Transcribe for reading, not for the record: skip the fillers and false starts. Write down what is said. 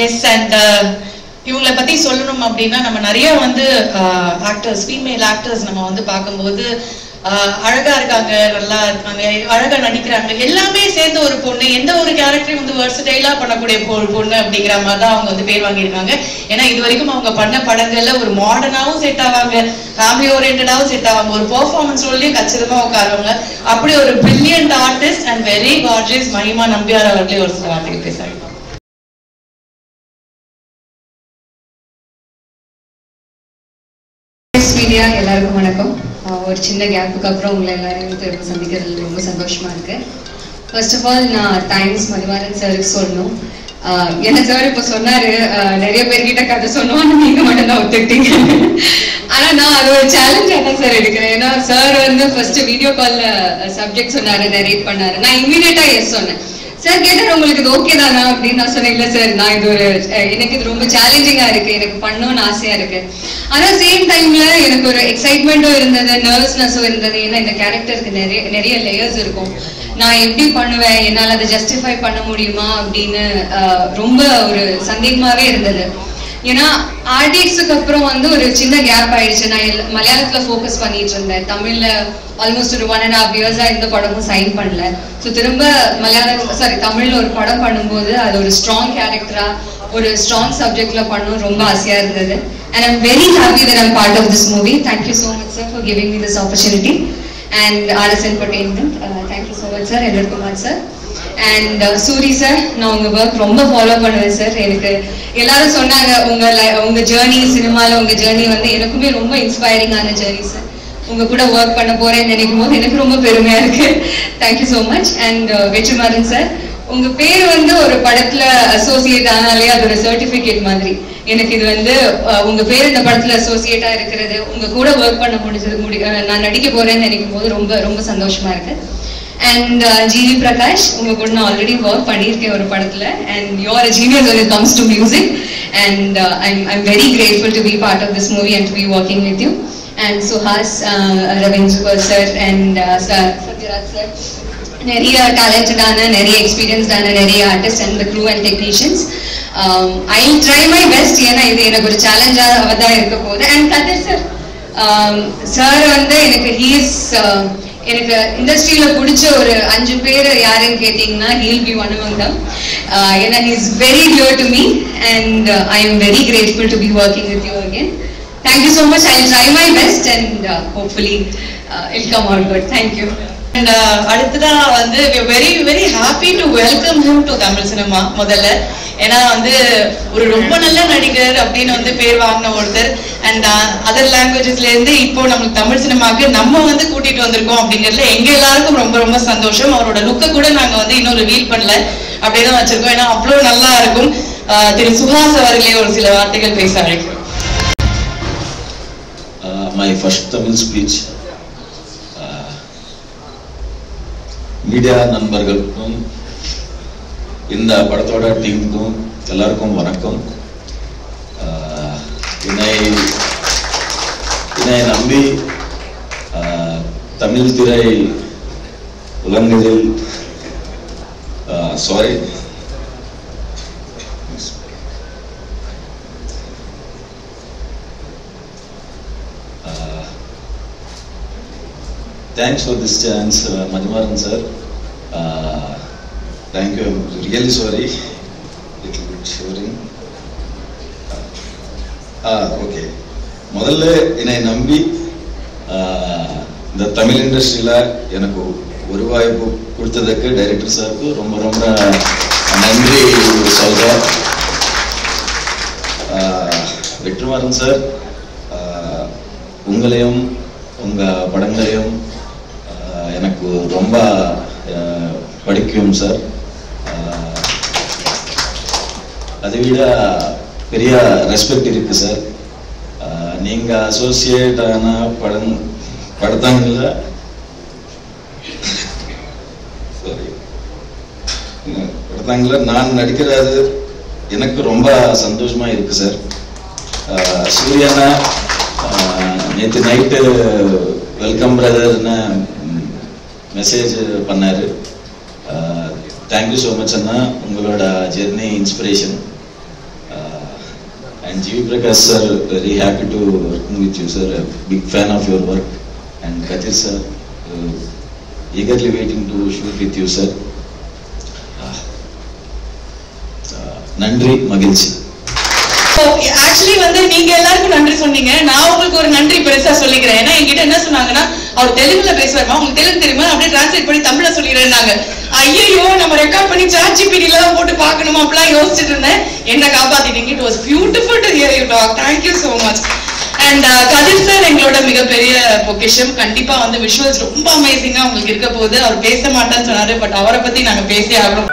Yes and இவங்களை பத்தி சொல்லணும் அப்படின்னா நம்ம நிறைய வந்து ஆக்டர்ஸ் ஃபீமேல் ஆக்டர்ஸ் நம்ம வந்து பார்க்கும்போது அழகா இருக்காங்க, நல்லா இருக்காங்க, அழகா நடிக்கிறாங்க, எல்லாமே சேர்ந்து ஒரு பொண்ணு எந்த ஒரு கேரக்டரையும் வந்து வெர்சடைலா பண்ணக்கூடிய ஒரு பொண்ணு அப்படிங்கிற மாதிரி தான் அவங்க வந்து பேர் வாங்கியிருக்காங்க. ஏன்னா இது வரைக்கும் அவங்க பண்ண படங்கள்ல ஒரு மாடர்னாவும் செட் ஆவாங்க, ஃபேமிலி ஓரியன்டாவும் செட் ஆவாங்க, ஒரு பெர்ஃபார்மன்ஸ் ரோல்லயும் கச்சிதமா உட்காருவாங்க. அப்படி ஒரு brilliant artist and very gorgeous Mahima Nambiar அவர்களே ஒரு சில வார்த்தைகள் பேசுறாங்க. மீடியா எல்லாருக்கும் வணக்கம். ஒரு சின்ன கேப்புக்கு அப்புறம் உங்களை எல்லாரையும் திரும்ப சந்திக்கிறது ரொம்ப சந்தோஷமா இருக்கு. ஃபர்ஸ்ட் ஆஃப் ஆல் நான் தேங்க்ஸ் மதிவாரன் சாருக்கு சொல்லணும். என்ன சார் இப்போ சொன்னாரு, நிறைய பேர்கிட்ட கதை சொன்னோம், நீங்க மட்டும் தான் ஒத்துக்கிட்டீங்க. ஆனா நான் அது ஒரு சேலஞ்சா தான் சார் எடுக்கிறேன். ஏன்னா சார் வந்து ஃபர்ஸ்ட் வீடியோ கால்ல சப்ஜெக்ட் சொன்னாரு, நரேட் பண்ணாரு. நான் இமீடியட்டா எஸ் சொன்னேன். சார் கேட்டார் உங்களுக்கு இது ஓகே தானா அப்படின்னு. நான் சொன்னேன் இல்லை சார், நான் இது ஒரு எனக்கு இது ரொம்ப சேலஞ்சிங்கா இருக்கு, எனக்கு பண்ணணும்னு ஆசையா இருக்கு. ஆனா சேம் டைம்ல எனக்கு ஒரு எக்ஸைட்மெண்ட்டும் இருந்தது, நர்வஸ்னஸும் இருந்தது. ஏன்னா இந்த கேரக்டருக்கு நிறைய லேயர்ஸ் இருக்கும். நான் எப்படி பண்ணுவேன், என்னால் அதை ஜஸ்டிஃபை பண்ண முடியுமா அப்படின்னு ரொம்ப ஒரு சந்தேகமாவே இருந்தது. ஏன்னா ஆர்டிஎக்ஸுக்கு அப்புறம் வந்து ஒரு சின்ன கேப் ஆயிடுச்சு. நான் மலையாளத்துல ஃபோக்கஸ் பண்ணிட்டு இருந்தேன். தமிழ்ல ஆல்மோஸ்ட் ஒரு 1.5 இயர்ஸா இந்த படமும் சைன் பண்ணல. ஸோ திரும்ப தமிழ்ல ஒரு படம் பண்ணும்போது அது ஒரு ஸ்ட்ராங் கேரக்டரா ஒரு ஸ்ட்ராங் சப்ஜெக்ட்ல பண்ணணும் ரொம்ப ஆசையா இருந்தது. And I'm very happy that I'm part of this movie. Thank you so much sir for giving me this opportunity. And RS Entertainment, thank you so much sir. Ellar Kumar sir and Suri sir, நான் உங்க work ரொம்ப follow பண்ணுவேன் sir. எனக்கு எல்லாரும் சொன்னாங்க உங்க journey சினிமால உங்க ஜேர்னி வந்து எனக்குமே ரொம்ப இன்ஸ்பைரிங்கான ஜேர்னி சார். உங்க கூட ஒர்க் பண்ண போறேன்னு நினைக்கும் போது எனக்கு ரொம்ப பெருமையா இருக்கு. Thank you so much. And Vetrimaaran sir, உங்க பேர் வந்து ஒரு படத்துல அசோசியேட் ஆனாலே அது ஒரு சர்டிபிகேட் மாதிரி. எனக்கு இது வந்து உங்க பேர் இந்த படத்துல அசோசியேட்டா இருக்கிறது, உங்க கூட ஒர்க் பண்ண நான் நடிக்க போறேன்னு நினைக்கும் போது ரொம்ப ரொம்ப சந்தோஷமா இருக்கு. And GV Prakash, உங்க கூட நான் ஆல்ரெடி ஒர்க் பண்ணியிருக்கேன் ஒரு படத்துல. And you are a genius when it comes to music. And I'm very grateful to be part of this movie and to be working with you. And Suhas, Ravindra sir and Satyaraj sir, நிறைய டேலண்டடான, நிறைய எக்ஸ்பீரியன்ஸ்டான நிறைய artist and the crew and technicians. I will try my best. ஏன்னா இது எனக்கு ஒரு சேலஞ்சாக தான் இருக்க போகுது. அண்ட் கதிர் சார், சார் வந்து எனக்கு இண்டஸ்ட்ரியில பிடிச்ச ஒரு 5 பேர் யாருன்னு கேட்டீங்கன்னா he'll be one among them. ஏன்னா he is very dear to me and I am very grateful to be working with you again. Thank you so much. I will try my best and hopefully it'll come out good. Thank you. And அடுத்ததா வந்து we are very very happy to welcome him to Tamil cinema. முதல்ல ஏன்னா வந்து ஒரு ரொம்ப நல்ல நடிகர் அப்படின்னு வந்து பேர் வாங்கின ஒருத்தர் அண்ட் அதர் லாங்குவேஜஸ்ல இருந்து இப்போ நமக்கு தமிழ் சினிமாவுக்கு நம்ம வந்து கூட்டிட்டு வந்திருக்கோம் அப்படிங்கிறதுல எங்க எல்லாருக்கும் ரொம்ப ரொம்ப சந்தோஷம். அவரோட லுக்கை கூட நாங்க வந்து இன்னும் ரிவீல் பண்ணல, அப்படியேதான் வச்சிருக்கோம். ஏன்னா அவ்வளோ நல்லா இருக்கும். திரு சுஹாஸ் அவர்களே ஒரு சில வார்த்தைகள் பேச அழைக்கிறோம். My first Tamil speech. Media நண்பர்களுக்கும் இந்த படத்தோட டீமுக்கும் எல்லாருக்கும் வணக்கம். என்னை நம்பி தமிழ் திரை உலகங்களில் thanks for this chance, Madhivaran sir. Thank you. I'm really sorry. Little bit shivering. Okay. முதல்ல என்னை நம்பி இந்த தமிழ் இண்டஸ்ட்ரியில் எனக்கு ஒரு வாய்ப்பு கொடுத்ததுக்கு டைரக்டர் சாருக்கு ரொம்ப ரொம்ப நன்றி சொல்கிறேன். வெற்றிமாறன் சார், உங்களையும் உங்கள் படங்களையும் எனக்கு ரொம்ப படிக்கும் சார். அதை விட பெரிய ரெஸ்பெக்ட் இருக்கு சார். நீங்கள் அசோசியேட் ஆன படத்தாங்களில் நான் நடிக்கிறது எனக்கு ரொம்ப சந்தோஷமா இருக்கு சார். சூர்யானா நேற்று நைட்டு வெல்கம் பிரதர்னு மெசேஜ் பண்ணாரு. தேங்க்யூ ஸோ மச் அண்ணா, உங்களோட journey inspiration. And G.V. Prakash sir, very happy to working with you sir, a big fan of your work. And Kathir sir, eagerly waiting to shoot with you sir. நன்றி மகிழ்ச்சி. Actually வந்து நீங்க எல்லாருக்கும் நன்றி சொன்னீங்க, நான் உங்களுக்கு ஒரு நன்றி பெருசா சொல்லிக்கிறேன். ஏன்னா என்கிட்ட என்ன சொன்னாங்கன்னா, அவர் தெலுங்குல பேசுவாருமா, உங்களுக்கு தெலுங்கு தெரியுமா, அப்படியே டிரான்ஸ்லேட் பண்ணி தமிழ்ல சொல்லிடுறேன்னாங்க. ஐயோ நம்ம ரெக்கார்ட் பண்ணி ChatGPT எல்லாம் போட்டு பார்க்கணுமா அப்படிலாம் யோசிச்சுட்டு இருந்தேன். என்ன காப்பாத்திட்டீங்க. It was beautiful to hear you talk. Thank you so much. And Kathir sir எங்களோட மிகப்பெரிய பொக்கிஷம். கண்டிப்பா வந்து விஷுவல்ஸ் ரொம்ப அமேசிங்கா உங்களுக்கு இருக்க போகுது. அவர் பேச மாட்டான்னு சொன்னாரு, பட் அவரை பத்தி நாங்க பேசி ஆகணும்.